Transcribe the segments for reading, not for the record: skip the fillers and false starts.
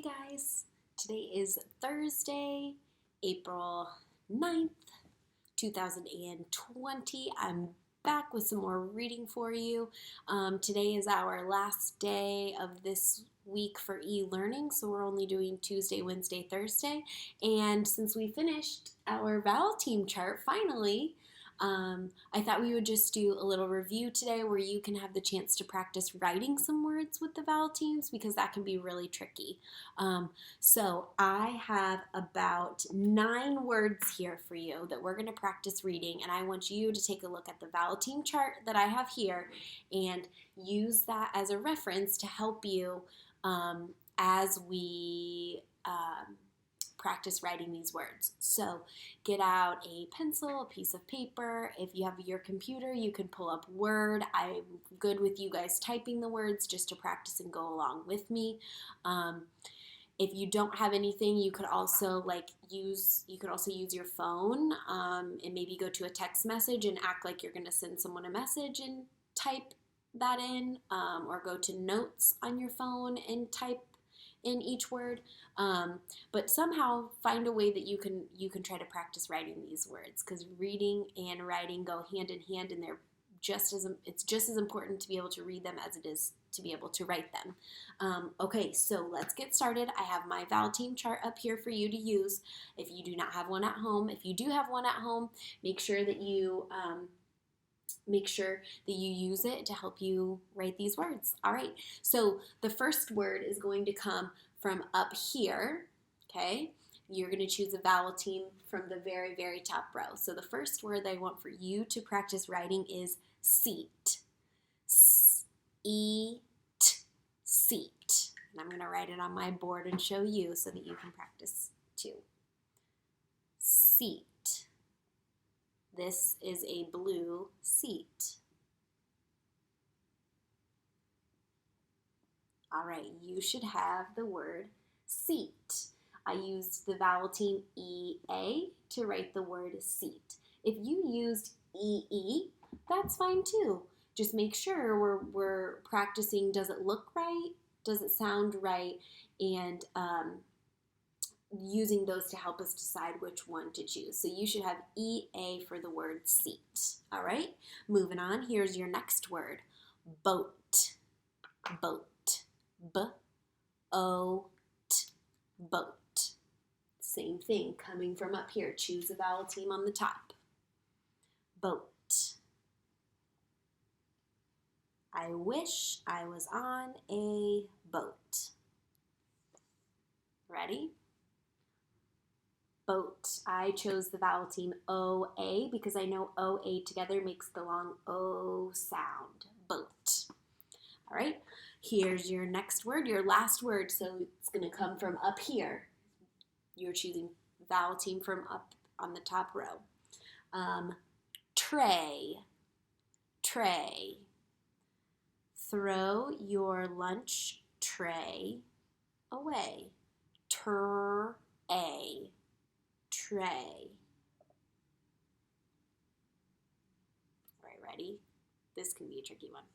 Hey guys, today is Thursday, April 9th, 2020. I'm back with some more reading for you. Today is our last day of this week for e-learning, so we're only doing Tuesday, Wednesday, Thursday. And since we finished our vowel team chart finally, I thought we would just do a little review today where you can have the chance to practice writing some words with the vowel teams because that can be really tricky. So I have about 9 words here for you that we're going to practice reading, and I want you to take a look at the vowel team chart that I have here and use that as a reference to help you as we practice writing these words. So get out a pencil, a piece of paper. If you have your computer, you can pull up Word. I'm good with you guys typing the words just to practice and go along with me. If you don't have anything, you could also use your phone and maybe go to a text message and act like you're going to send someone a message and type that in, or go to notes on your phone and type in each word, but somehow find a way that you can try to practice writing these words, because reading and writing go hand in hand, and it's just as important to be able to read them as it is to be able to write them. Okay, so let's get started. I have my vowel team chart up here for you to use. If you do not have one at home, if you do have one at home, make sure that you use it to help you write these words. All right, so the first word is going to come from up here, okay? You're going to choose a vowel team from the very, very top row. So the first word I want for you to practice writing is seat. S-E-T, seat. And I'm going to write it on my board and show you so that you can practice too. Seat. This is a blue seat. All right, you should have the word seat. I used the vowel team E-A to write the word seat. If you used E-E, that's fine too. Just make sure we're practicing, does it look right? Does it sound right? And using those to help us decide which one to choose. So you should have E-A for the word seat. All right, moving on. Here's your next word, boat. Boat. B-O-T, boat. Same thing, coming from up here. Choose a vowel team on the top. Boat. I wish I was on a boat. Ready? Boat. I chose the vowel team O-A because I know O-A together makes the long O sound. Boat. All right, here's your next word, your last word, so it's going to come from up here. You're choosing vowel team from up on the top row. Tray. Tray. Throw your lunch tray away. Tray. Tray. All right, ready? This can be a tricky one.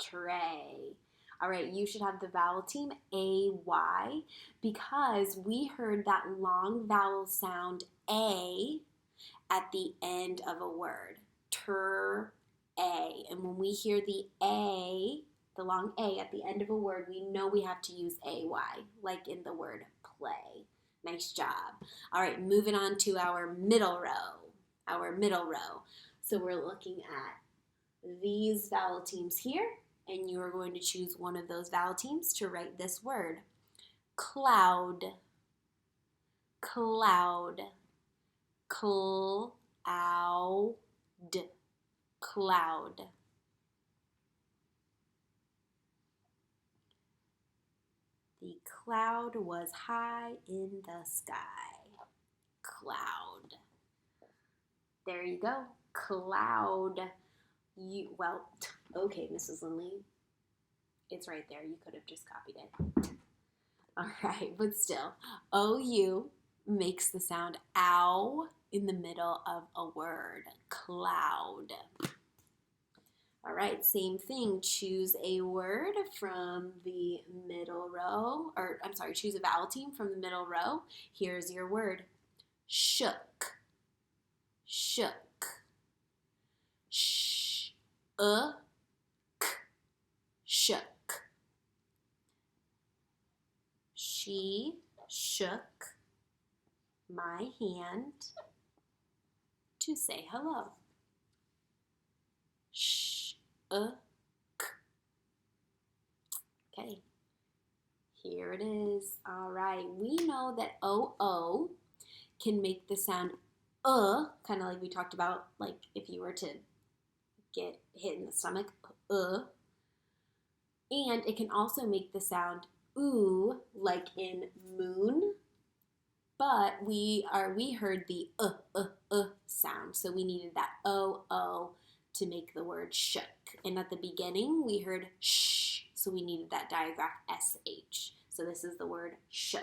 Tray. All right, you should have the vowel team A-Y because we heard that long vowel sound A at the end of a word. Tur-A. And when we hear the A, the long A at the end of a word, we know we have to use A-Y, like in the word play. Nice job. All right, moving on to our middle row. Our middle row. So we're looking at these vowel teams here, and you are going to choose one of those vowel teams to write this word. Cloud. Cloud. Cloud. Cloud. The cloud was high in the sky. Cloud. There you go. Cloud. Okay, Mrs. Lindley. It's right there. You could have just copied it. All right, but still. O-U makes the sound ow in the middle of a word. Cloud. All right, same thing. Choose a word from the middle row. row, or I'm sorry, choose a vowel team from the middle row. Here's your word. Shook. Shook. Sh, k, shook. She shook my hand to say hello. Sh, k. Okay, here it is. All right, we know that O can make the sound kind of like we talked about, like if you were to get hit in the stomach, and it can also make the sound oo, like in moon, but we heard the sound, so we needed that O to make the word shook. And at the beginning, we heard sh, so we needed that digraph sh. So this is the word shook.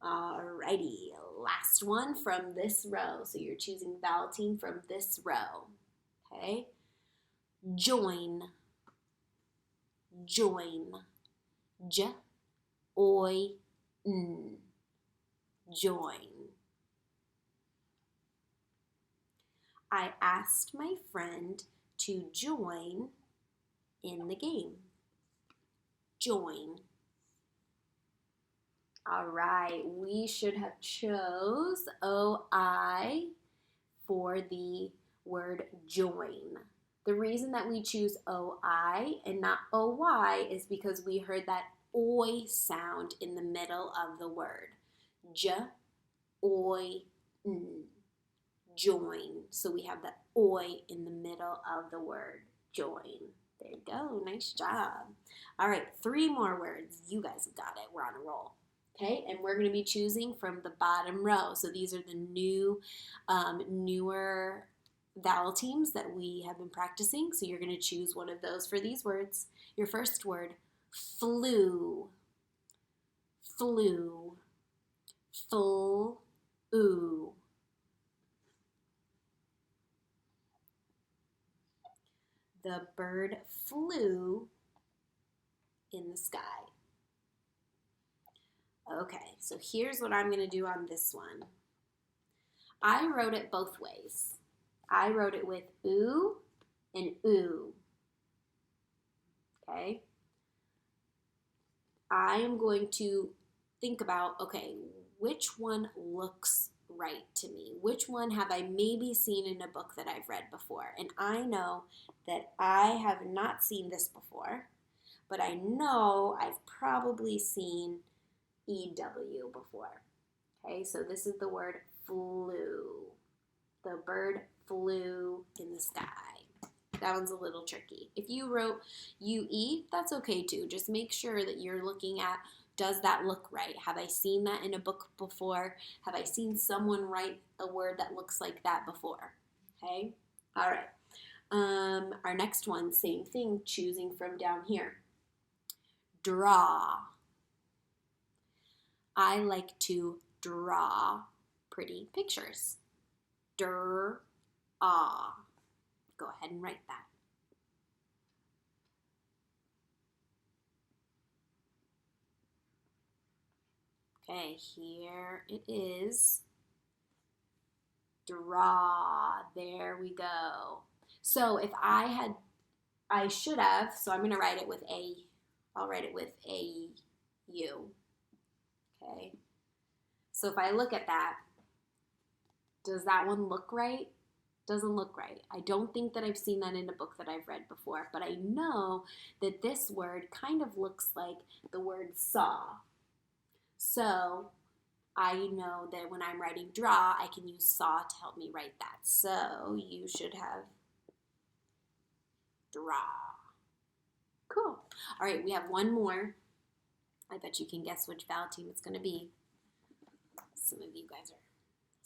Alrighty, last one from this row. So you're choosing vowel team from this row. Okay, join. Join. J, oi, n. Join. I asked my friend to join in the game. Join. All right, we should have chose OI for the word join. The reason that we choose OI and not OY is because we heard that OI sound in the middle of the word. J, oi, n. Join. So we have that OI in the middle of the word. Join. There you go. Nice job. All right, 3 more words. You guys have got it. We're on a roll. Okay, and we're going to be choosing from the bottom row. So these are the newer vowel teams that we have been practicing. So you're going to choose one of those for these words. Your first word, flew. Flew. Full. Ooh. The bird flew in the sky. Okay, so here's what I'm going to do on this one. I wrote it both ways. I wrote it with ooh and ooh. Okay? I am going to think about, okay, which one looks right to me? Which one have I maybe seen in a book that I've read before? And I know that I have not seen this before, but I know I've probably seen EW before. Okay, so this is the word flew. The bird flew in the sky. That one's a little tricky. If you wrote UE, that's okay too. Just make sure that you're looking at, does that look right? Have I seen that in a book before? Have I seen someone write a word that looks like that before? Okay, all right. Our next one, same thing, choosing from down here. Draw. I like to draw pretty pictures. Draw. Go ahead and write that. Okay, here it is. Draw. There we go. So if I should have, so I'm going to write it with A. I'll write it with A-U. Okay. So if I look at that, does that one look right? Doesn't look right. I don't think that I've seen that in a book that I've read before, but I know that this word kind of looks like the word saw. So I know that when I'm writing draw, I can use saw to help me write that. So you should have draw. Cool. All right, we have one more. I bet you can guess which vowel team it's going to be. Some of you guys are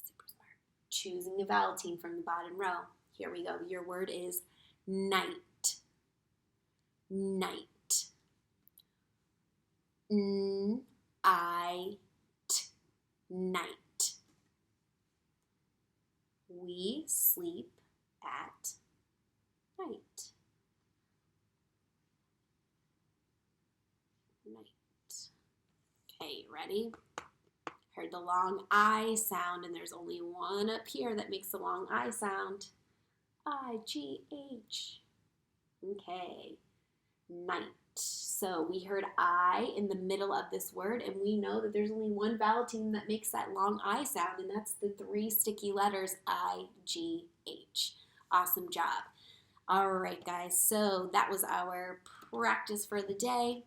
super smart. Choosing a vowel team from the bottom row. Here we go. Your word is night. Night. N-I-T. Night. We sleep at night. Night. Okay, you ready? Heard the long I sound, and there's only one up here that makes the long I sound. I-G-H. Okay, night. So we heard I in the middle of this word, and we know that there's only one vowel team that makes that long I sound, and that's the three sticky letters I-G-H. Awesome job. All right, guys, so that was our practice for the day,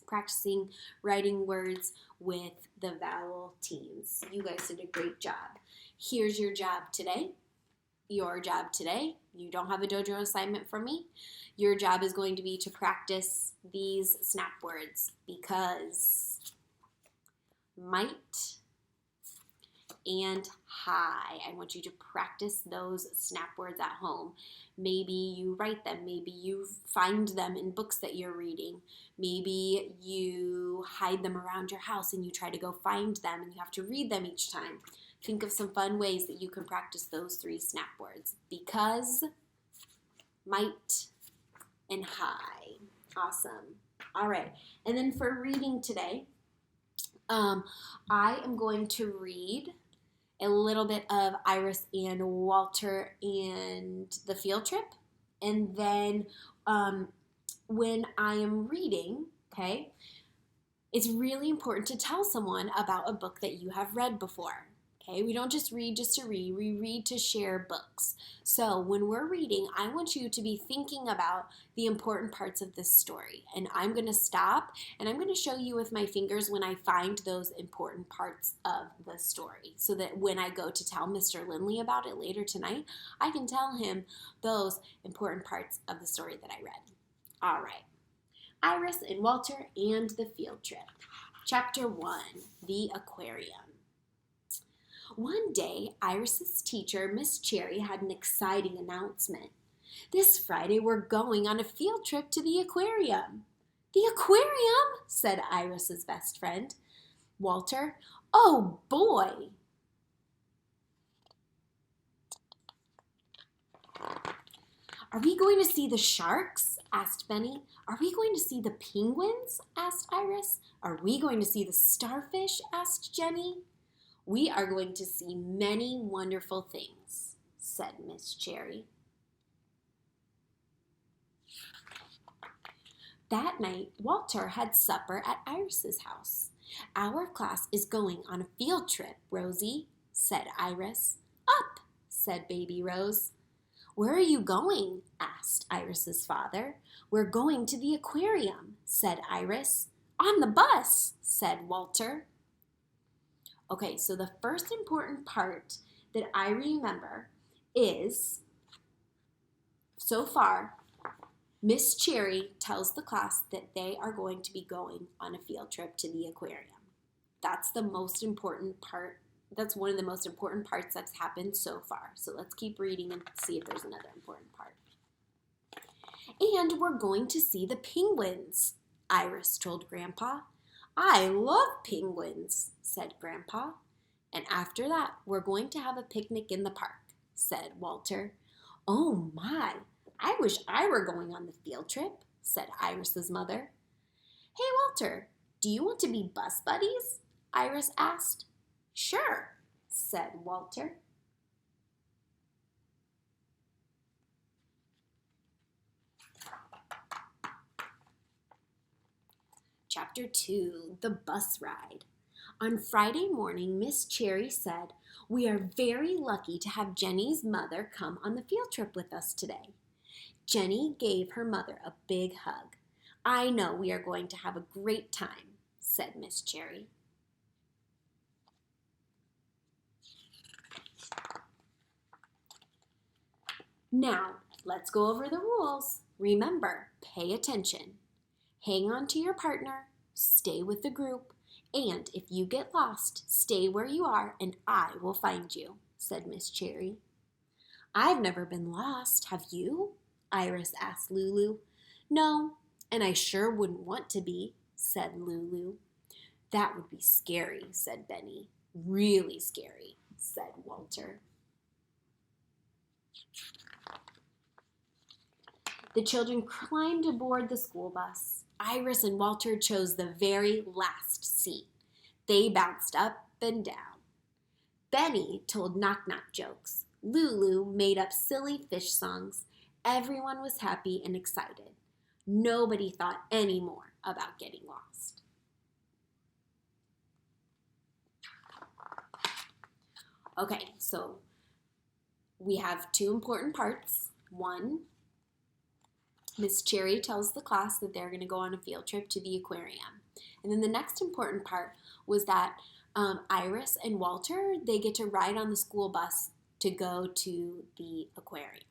practicing writing words with the vowel teams. You guys did a great job. Here's your job today. Your job today, you don't have a dojo assignment from me. Your job is going to be to practice these snap words: because, might, and high. I want you to practice those snap words at home. Maybe you write them. Maybe you find them in books that you're reading. Maybe you hide them around your house and you try to go find them and you have to read them each time. Think of some fun ways that you can practice those three snap words: because, might, and high. Awesome. All right. And then for reading today, I am going to read a little bit of Iris and Walter and the field trip. And then when I am reading, okay, it's really important to tell someone about a book that you have read before. Okay, we don't just read just to read, we read to share books. So when we're reading, I want you to be thinking about the important parts of this story. And I'm going to stop and I'm going to show you with my fingers when I find those important parts of the story, so that when I go to tell Mr. Lindley about it later tonight, I can tell him those important parts of the story that I read. All right. Iris and Walter and the field trip. Chapter 1, the aquarium. One day, Iris's teacher, Miss Cherry, had an exciting announcement. This Friday, we're going on a field trip to the aquarium. The aquarium? Said Iris's best friend. Walter, oh boy. Are we going to see the sharks? Asked Benny. Are we going to see the penguins? Asked Iris. Are we going to see the starfish? Asked Jenny. We are going to see many wonderful things, said Miss Cherry. That night, Walter had supper at Iris's house. Our class is going on a field trip, Rosie, said Iris. Up, said baby Rose. Where are you going? Asked Iris's father. We're going to the aquarium, said Iris. On the bus, said Walter. Okay, so the first important part that I remember is, so far, Miss Cherry tells the class that they are going to be going on a field trip to the aquarium. That's the most important part. That's one of the most important parts that's happened so far. So let's keep reading and see if there's another important part. And we're going to see the penguins, Iris told Grandpa. I love penguins, said Grandpa. And after that, we're going to have a picnic in the park, said Walter. Oh my, I wish I were going on the field trip, said Iris's mother. Hey, Walter, do you want to be bus buddies? Iris asked. Sure, said Walter. Chapter 2, the bus ride. On Friday morning, Miss Cherry said, we are very lucky to have Jenny's mother come on the field trip with us today. Jenny gave her mother a big hug. I know we are going to have a great time, said Miss Cherry. Now, let's go over the rules. Remember, pay attention. Hang on to your partner, stay with the group, and if you get lost, stay where you are and I will find you, said Miss Cherry. I've never been lost, have you? Iris asked Lulu. No, and I sure wouldn't want to be, said Lulu. That would be scary, said Benny. Really scary, said Walter. The children climbed aboard the school bus. Iris and Walter chose the very last seat. They bounced up and down. Benny told knock-knock jokes. Lulu made up silly fish songs. Everyone was happy and excited. Nobody thought any more about getting lost. Okay, so we have two important parts. One, Miss Cherry tells the class that they're going to go on a field trip to the aquarium. And then the next important part was that Iris and Walter, they get to ride on the school bus to go to the aquarium.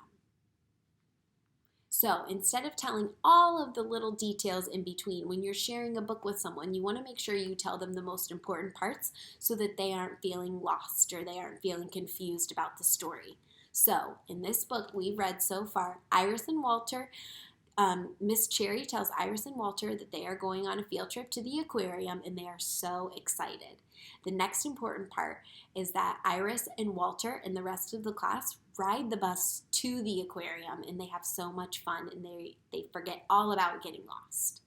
So instead of telling all of the little details in between, when you're sharing a book with someone, you want to make sure you tell them the most important parts so that they aren't feeling lost or they aren't feeling confused about the story. So in this book we've read so far, Iris and Walter, Miss Cherry tells Iris and Walter that they are going on a field trip to the aquarium and they are so excited. The next important part is that Iris and Walter and the rest of the class ride the bus to the aquarium and they have so much fun and they forget all about getting lost.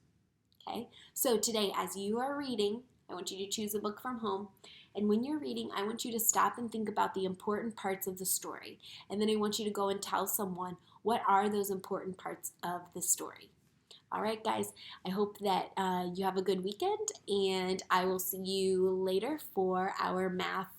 Okay, so today as you are reading, I want you to choose a book from home. And when you're reading, I want you to stop and think about the important parts of the story. And then I want you to go and tell someone what are those important parts of the story. All right, guys, I hope that you have a good weekend, and I will see you later for our math